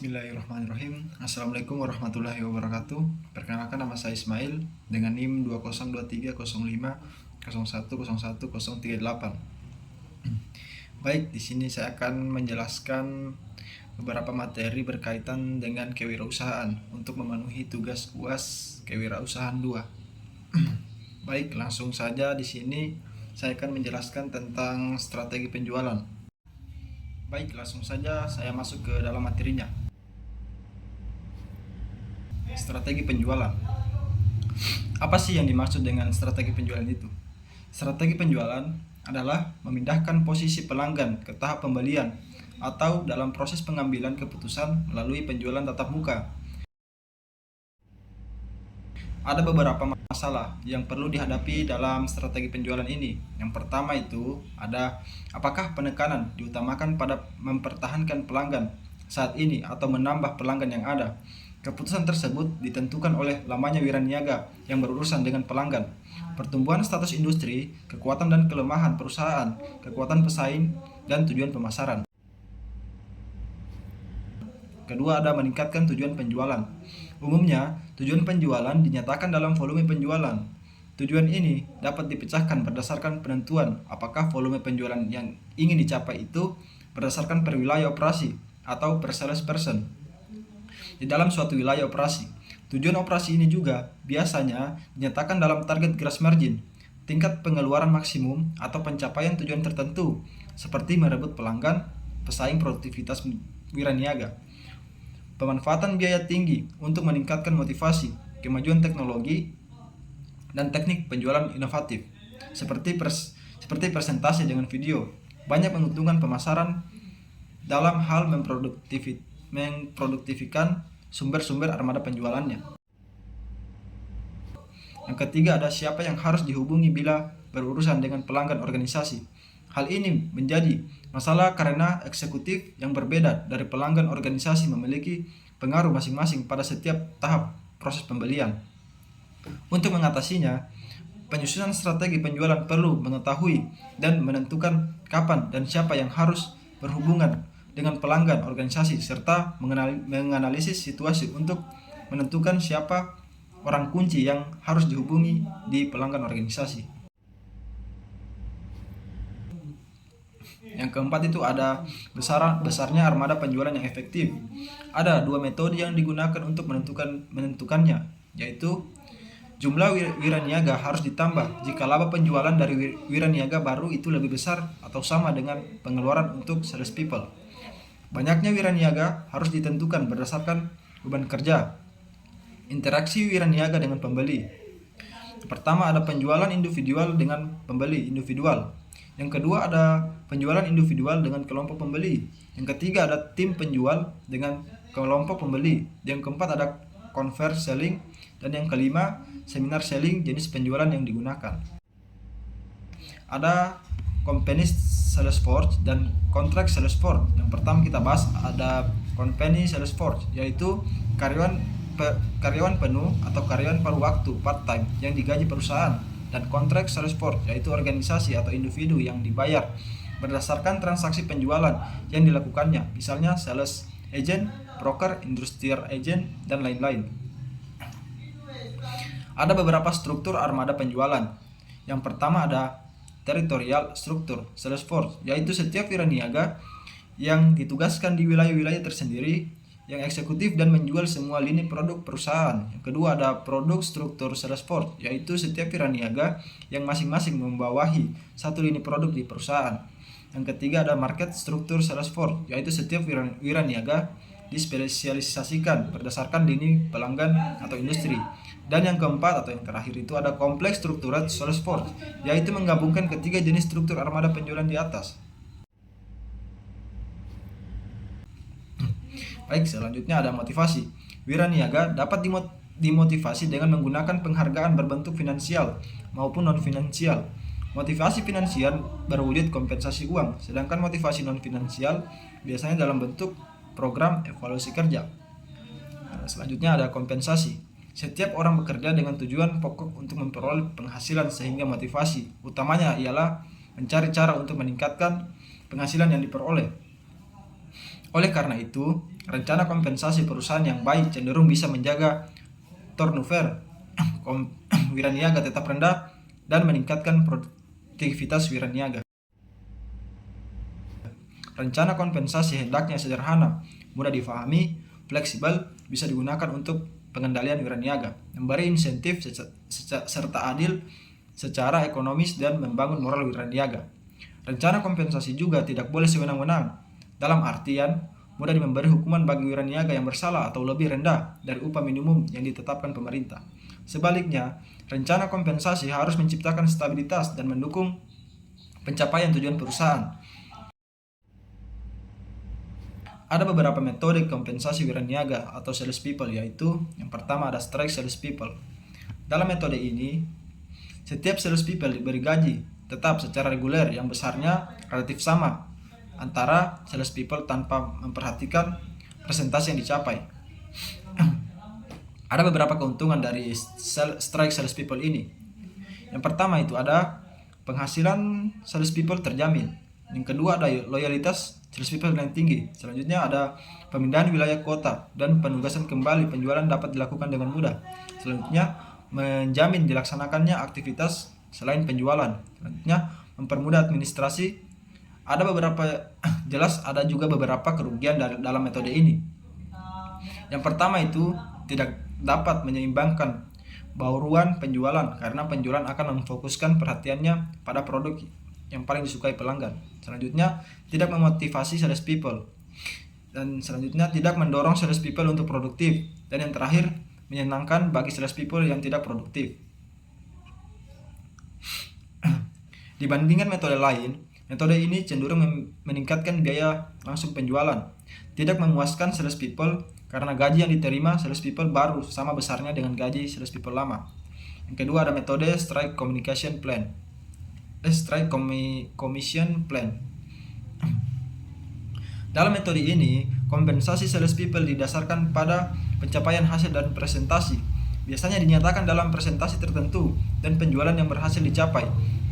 Bismillahirrahmanirrahim. Assalamualaikum warahmatullahi wabarakatuh. Perkenalkan, nama saya Ismail dengan NIM 20230501010138. Baik, di sini saya akan menjelaskan beberapa materi berkaitan dengan kewirausahaan untuk memenuhi tugas UAS Kewirausahaan 2. Baik, langsung saja di sini saya akan menjelaskan tentang strategi penjualan. Baik, langsung saja saya masuk ke dalam materinya. Strategi penjualan. Apa sih yang dimaksud dengan strategi penjualan itu? Strategi penjualan adalah memindahkan posisi pelanggan ke tahap pembelian atau dalam proses pengambilan keputusan melalui penjualan tatap muka. Ada beberapa masalah yang perlu dihadapi dalam strategi penjualan ini. Yang pertama itu ada, apakah penekanan diutamakan pada mempertahankan pelanggan saat ini atau menambah pelanggan yang ada. Keputusan tersebut ditentukan oleh lamanya wiraniaga yang berurusan dengan pelanggan, pertumbuhan status industri, kekuatan dan kelemahan perusahaan, kekuatan pesaing, dan tujuan pemasaran. Kedua, ada meningkatkan tujuan penjualan. Umumnya, tujuan penjualan dinyatakan dalam volume penjualan. Tujuan ini dapat dipecahkan berdasarkan penentuan apakah volume penjualan yang ingin dicapai itu berdasarkan per wilayah operasi atau per sales person di dalam suatu wilayah operasi. Tujuan operasi ini juga biasanya dinyatakan dalam target gross margin, tingkat pengeluaran maksimum atau pencapaian tujuan tertentu, seperti merebut pelanggan, pesaing, produktivitas wiraniaga. Pemanfaatan biaya tinggi untuk meningkatkan motivasi, kemajuan teknologi, dan teknik penjualan inovatif, seperti presentasi dengan video, banyak menguntungkan pemasaran dalam hal memproduktifikan sumber-sumber armada penjualannya. Yang ketiga, ada siapa yang harus dihubungi bila berurusan dengan pelanggan organisasi. Hal ini menjadi masalah karena eksekutif yang berbeda dari pelanggan organisasi memiliki pengaruh masing-masing pada setiap tahap proses pembelian. Untuk mengatasinya, penyusunan strategi penjualan perlu mengetahui dan menentukan kapan dan siapa yang harus berhubungan dengan pelanggan organisasi serta menganalisis situasi untuk menentukan siapa orang kunci yang harus dihubungi di pelanggan organisasi. Yang keempat itu ada besarnya armada penjualan yang efektif. Ada dua metode yang digunakan untuk menentukannya, yaitu jumlah wiraniaga harus ditambah jika laba penjualan dari wiraniaga baru itu lebih besar atau sama dengan pengeluaran untuk sales people. Banyaknya wiraniaga harus ditentukan berdasarkan beban kerja. Interaksi wiraniaga dengan pembeli. Pertama, ada penjualan individual dengan pembeli individual. Yang kedua, ada penjualan individual dengan kelompok pembeli. Yang ketiga, ada tim penjual dengan kelompok pembeli. Yang keempat, ada converse selling. Dan yang kelima, seminar selling, jenis penjualan yang digunakan. Ada company sales force dan contract sales force. Yang pertama kita bahas ada company sales force, yaitu karyawan penuh atau karyawan paruh waktu part time yang digaji perusahaan, dan contract sales force yaitu organisasi atau individu yang dibayar berdasarkan transaksi penjualan yang dilakukannya, misalnya sales agent, broker, industrial agent, dan lain-lain. Ada beberapa struktur armada penjualan. Yang pertama ada territorial struktur sales force, yaitu setiap wiraniaga yang ditugaskan di wilayah-wilayah tersendiri yang eksekutif dan menjual semua lini produk perusahaan. Yang kedua ada produk struktur sales force, yaitu setiap wiraniaga yang masing-masing membawahi satu lini produk di perusahaan. Yang ketiga ada market struktur sales force, yaitu setiap wiraniaga dispesialisasikan berdasarkan lini pelanggan atau industri. Dan yang keempat atau yang terakhir itu ada kompleks strukturat sales force, yaitu menggabungkan ketiga jenis struktur armada penjualan di atas. Baik, selanjutnya ada motivasi. Wiraniaga dapat dimotivasi dengan menggunakan penghargaan berbentuk finansial maupun non-finansial. Motivasi finansial berwujud kompensasi uang, sedangkan motivasi non-finansial biasanya dalam bentuk program evaluasi kerja. Selanjutnya ada kompensasi. Setiap orang bekerja dengan tujuan pokok untuk memperoleh penghasilan, sehingga motivasi utamanya ialah mencari cara untuk meningkatkan penghasilan yang diperoleh. Oleh karena itu, rencana kompensasi perusahaan yang baik cenderung bisa menjaga turnover wiraniaga tetap rendah dan meningkatkan produktivitas wiraniaga. Rencana kompensasi hendaknya sederhana, mudah difahami, fleksibel, bisa digunakan untuk pengendalian wiraniaga, memberi insentif serta adil secara ekonomis dan membangun moral wiraniaga. Rencana kompensasi juga tidak boleh sewenang-wenang, dalam artian mudah memberi hukuman bagi wiraniaga yang bersalah atau lebih rendah dari upah minimum yang ditetapkan pemerintah. Sebaliknya, rencana kompensasi harus menciptakan stabilitas dan mendukung pencapaian tujuan perusahaan. Ada beberapa metode kompensasi wiraniaga atau sales people, yaitu yang pertama ada strike sales people. Dalam metode ini, setiap sales people diberi gaji tetap secara reguler yang besarnya relatif sama antara sales people tanpa memperhatikan persentase yang dicapai. Ada beberapa keuntungan dari strike sales people ini. Yang pertama itu ada penghasilan sales people terjamin. Yang kedua ada loyalitas sales people yang tinggi. Selanjutnya ada pemindahan wilayah kota dan penugasan kembali penjualan dapat dilakukan dengan mudah. Selanjutnya menjamin dilaksanakannya aktivitas selain penjualan. Selanjutnya mempermudah administrasi. Ada juga beberapa kerugian dalam metode ini. Yang pertama itu tidak dapat menyeimbangkan bauruan penjualan karena penjualan akan memfokuskan perhatiannya pada produk yang paling disukai pelanggan. Selanjutnya, tidak memotivasi sales people. Dan selanjutnya, tidak mendorong sales people untuk produktif. Dan yang terakhir, menyenangkan bagi sales people yang tidak produktif. Dibandingkan metode lain, metode ini cenderung meningkatkan biaya langsung penjualan. Tidak memuaskan sales people karena gaji yang diterima sales people baru sama besarnya dengan gaji sales people lama. Yang kedua ada metode strike communication plan. Strike commission plan. Dalam metode ini, kompensasi sales people didasarkan pada pencapaian hasil dan presentasi. Biasanya dinyatakan dalam presentasi tertentu dan penjualan yang berhasil dicapai.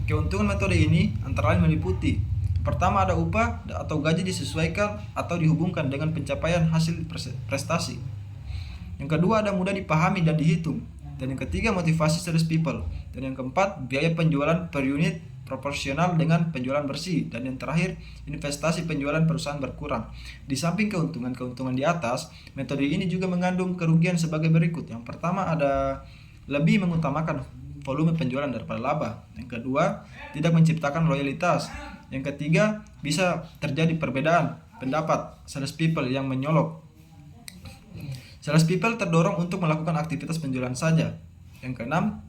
Keuntungan metode ini antara lain meliputi: pertama ada upah atau gaji disesuaikan atau dihubungkan dengan pencapaian hasil prestasi. Yang kedua ada mudah dipahami dan dihitung. Dan yang ketiga motivasi sales people. Dan yang keempat biaya penjualan per unit proporsional dengan penjualan bersih. Dan yang terakhir investasi penjualan perusahaan berkurang. Di samping keuntungan-keuntungan di atas, metode ini juga mengandung kerugian sebagai berikut. Yang pertama ada lebih mengutamakan volume penjualan daripada laba. Yang kedua tidak menciptakan loyalitas. Yang ketiga bisa terjadi perbedaan pendapat sales people yang menyolok. Sales people terdorong untuk melakukan aktivitas penjualan saja. Yang keenam,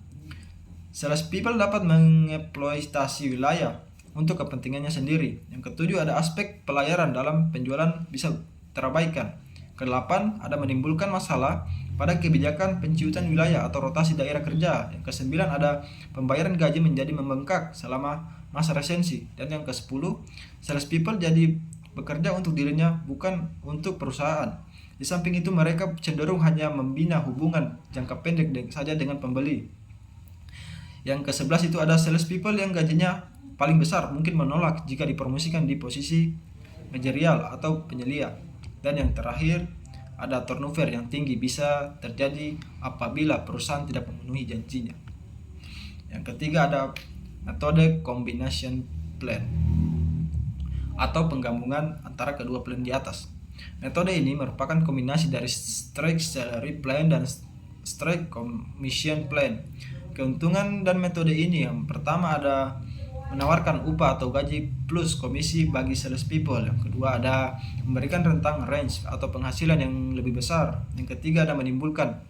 sales people dapat mengeksploitasi wilayah untuk kepentingannya sendiri. Yang ketujuh ada aspek pelayaran dalam penjualan bisa terabaikan. Kedelapan ada menimbulkan masalah pada kebijakan penciutan wilayah atau rotasi daerah kerja. Yang kesembilan ada pembayaran gaji menjadi membengkak selama masa resensi. Dan yang kesepuluh, sales people jadi bekerja untuk dirinya bukan untuk perusahaan. Di samping itu mereka cenderung hanya membina hubungan jangka pendek saja dengan pembeli. Yang ke-11 itu ada sales people yang gajinya paling besar mungkin menolak jika dipromosikan di posisi manajerial atau penyelia. Dan yang terakhir ada turnover yang tinggi bisa terjadi apabila perusahaan tidak memenuhi janjinya. Yang ketiga ada metode combination plan atau penggabungan antara kedua plan di atas. Metode ini merupakan kombinasi dari strike salary plan dan strike commission plan. Keuntungan dan metode ini yang pertama ada menawarkan upah atau gaji plus komisi bagi sales people. Yang kedua ada memberikan rentang range atau penghasilan yang lebih besar. Yang ketiga ada menimbulkan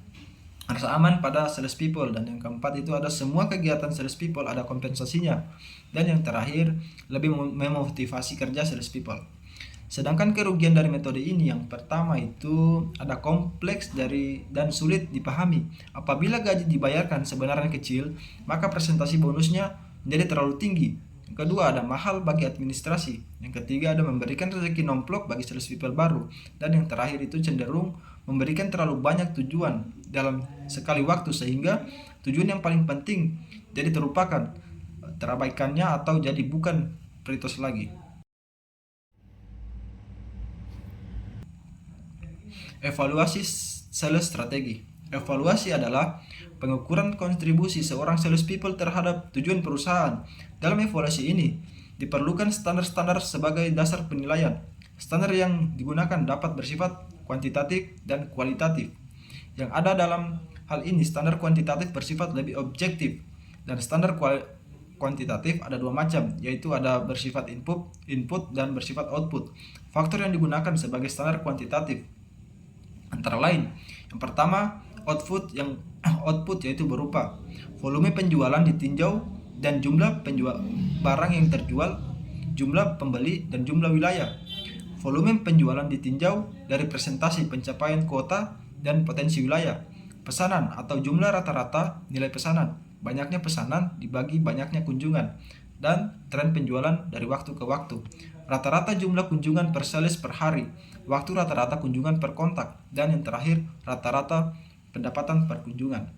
rasa aman pada sales people. Dan yang keempat itu ada semua kegiatan sales people ada kompensasinya. Dan yang terakhir lebih memotivasi kerja sales people. Sedangkan kerugian dari metode ini yang pertama itu ada kompleks dan sulit dipahami. Apabila gaji dibayarkan sebenarnya kecil, maka presentasi bonusnya menjadi terlalu tinggi. Yang kedua ada mahal bagi administrasi. Yang ketiga ada memberikan rezeki nomplok bagi sales people baru. Dan yang terakhir itu cenderung memberikan terlalu banyak tujuan dalam sekali waktu sehingga tujuan yang paling penting jadi terlupakan, terabaikannya atau jadi bukan prioritas lagi. Evaluasi sales strategi. Evaluasi adalah pengukuran kontribusi seorang salespeople terhadap tujuan perusahaan. Dalam evaluasi ini, diperlukan standar-standar sebagai dasar penilaian. Standar yang digunakan dapat bersifat kuantitatif dan kualitatif. Yang ada dalam hal ini, standar kuantitatif bersifat lebih objektif, dan standar kuantitatif ada dua macam, yaitu ada bersifat input dan bersifat output. Faktor yang digunakan sebagai standar kuantitatif antara lain, yang pertama output yaitu berupa volume penjualan ditinjau dan jumlah barang yang terjual, jumlah pembeli, dan jumlah wilayah. Volume penjualan ditinjau dari presentasi pencapaian kuota dan potensi wilayah. Pesanan atau jumlah rata-rata nilai pesanan, banyaknya pesanan dibagi banyaknya kunjungan, dan tren penjualan dari waktu ke waktu. Rata-rata jumlah kunjungan per sales per hari, waktu rata-rata kunjungan per kontak, dan yang terakhir rata-rata pendapatan per kunjungan.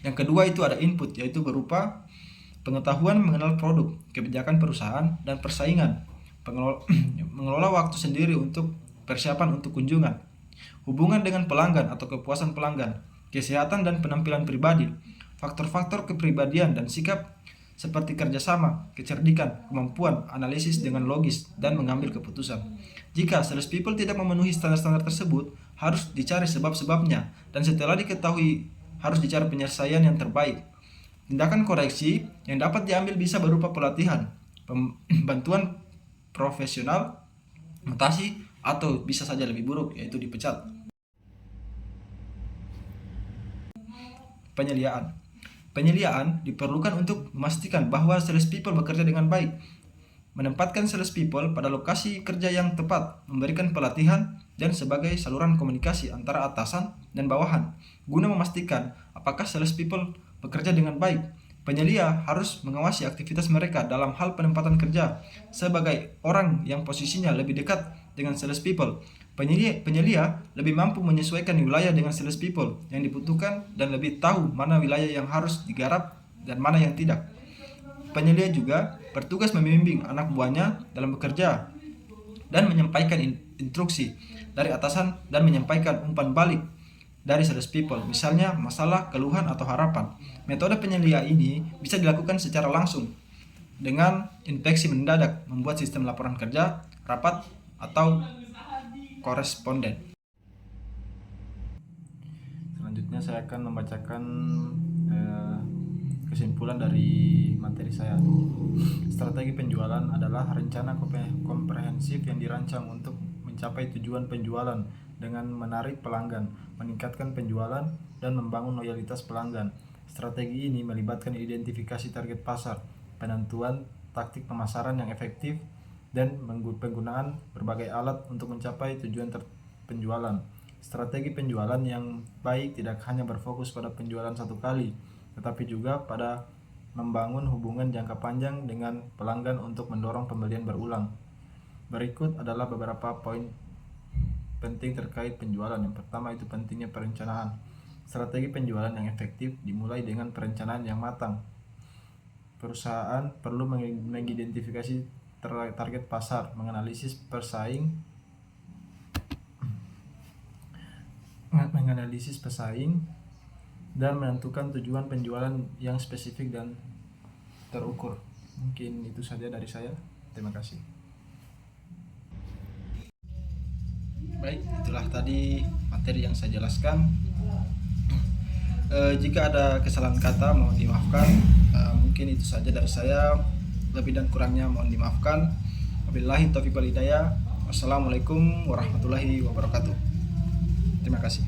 Yang kedua itu ada input, yaitu berupa pengetahuan mengenal produk, kebijakan perusahaan, dan persaingan. Mengelola waktu sendiri untuk persiapan untuk kunjungan. Hubungan dengan pelanggan atau kepuasan pelanggan, kesehatan dan penampilan pribadi, faktor-faktor kepribadian dan sikap seperti kerjasama, kecerdikan, kemampuan analisis dengan logis, dan mengambil keputusan. Jika salespeople tidak memenuhi standar-standar tersebut, harus dicari sebab-sebabnya, dan setelah diketahui, harus dicari penyelesaian yang terbaik. Tindakan koreksi yang dapat diambil bisa berupa pelatihan, bantuan profesional, mutasi, atau bisa saja lebih buruk, yaitu dipecat. Penyeliaan diperlukan untuk memastikan bahwa salespeople bekerja dengan baik, menempatkan salespeople pada lokasi kerja yang tepat, memberikan pelatihan, dan sebagai saluran komunikasi antara atasan dan bawahan, guna memastikan apakah salespeople bekerja dengan baik. Penyelia harus mengawasi aktivitas mereka dalam hal penempatan kerja. Sebagai orang yang posisinya lebih dekat dengan salespeople, penyelia lebih mampu menyesuaikan wilayah dengan salespeople yang dibutuhkan dan lebih tahu mana wilayah yang harus digarap dan mana yang tidak. Penyelia juga bertugas membimbing anak buahnya dalam bekerja dan menyampaikan instruksi dari atasan dan menyampaikan umpan balik dari salespeople, misalnya masalah, keluhan, atau harapan. Metode penyelia ini bisa dilakukan secara langsung dengan inspeksi mendadak, membuat sistem laporan kerja, rapat, atau koresponden. Selanjutnya saya akan membacakan kesimpulan dari materi saya. Strategi penjualan adalah rencana komprehensif yang dirancang untuk mencapai tujuan penjualan dengan menarik pelanggan, meningkatkan penjualan, dan membangun loyalitas pelanggan. Strategi ini melibatkan identifikasi target pasar, penentuan taktik pemasaran yang efektif, dan penggunaan berbagai alat untuk mencapai tujuan penjualan. Strategi penjualan yang baik tidak hanya berfokus pada penjualan satu kali, tetapi juga pada membangun hubungan jangka panjang dengan pelanggan untuk mendorong pembelian berulang. Berikut adalah beberapa poin penting terkait penjualan. Yang pertama itu pentingnya perencanaan. Strategi penjualan yang efektif dimulai dengan perencanaan yang matang. Perusahaan perlu mengidentifikasi target pasar, menganalisis pesaing, dan menentukan tujuan penjualan yang spesifik dan terukur. Mungkin itu saja dari saya. Terima kasih. Baik, itulah tadi materi yang saya jelaskan. Jika ada kesalahan kata mohon dimaafkan. Mungkin itu saja dari saya. Lebih dan kurangnya mohon dimaafkan. Wabillahi taufiq wal hidayah. Wassalamualaikum warahmatullahi wabarakatuh. Terima kasih.